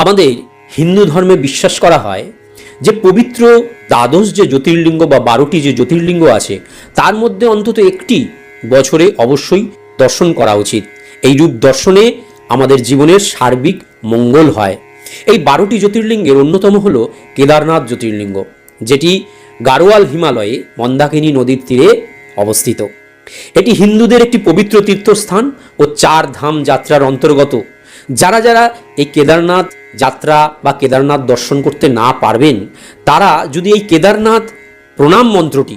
আমাদের হিন্দু ধর্মে বিশ্বাস করা হয় যে পবিত্র দ্বাদশ যে জ্যোতির্লিঙ্গ বা 12টি যে জ্যোতির্লিঙ্গ আছে তার মধ্যে অন্তত একটি বছরে অবশ্যই দর্শন করা উচিত। এই রূপ দর্শনে আমাদের জীবনের সার্বিক মঙ্গল হয়। এই 12টি জ্যোতির্লিঙ্গের অন্যতম হল কেদারনাথ জ্যোতির্লিঙ্গ, যেটি গাড়োয়াল হিমালয়ে মন্দাকিনী নদীর তীরে অবস্থিত। এটি হিন্দুদের একটি পবিত্র তীর্থস্থান ও 4 ধাম যাত্রার অন্তর্গত। যারা যারা এই কেদারনাথ যাত্রা বা কেদারনাথ দর্শন করতে না পারবেন, তারা যদি এই কেদারনাথ প্রণাম মন্ত্রটি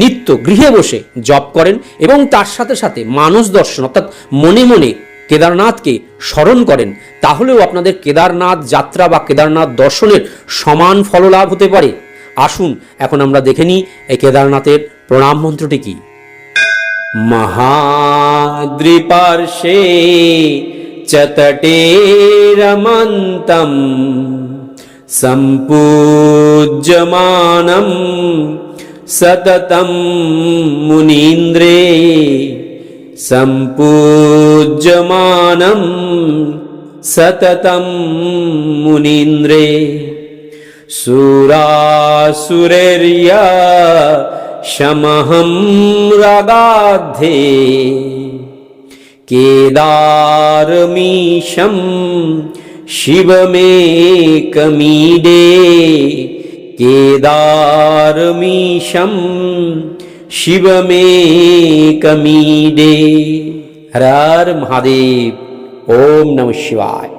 নিত্য গৃহে বসে জপ করেন এবং তার সাথে সাথে মানস দর্শন অর্থাৎ মনে মনে কেদারনাথকে স্মরণ করেন, তাহলেও আপনাদের কেদারনাথ যাত্রা বা কেদারনাথ দর্শনের সমান ফললাভ হতে পারে। আসুন এখন আমরা দেখে নিই এই কেদারনাথের প্রণাম মন্ত্রটি কি। মহাদ্রিপার্শ্বে চ তটে রমন্তম সম্পূজ্যমানম সততম মুনীন্দ্রে সম্পূজ্যমানম সততম মুনীন্দ্রে সুরাসুরের্যা শমহম রাগাধে কেদারमीशं শিবমেকमीडे কেদারमीशं শিবমেকमीडे। হর হর মহাদেব। ওম নমঃ শিবায়।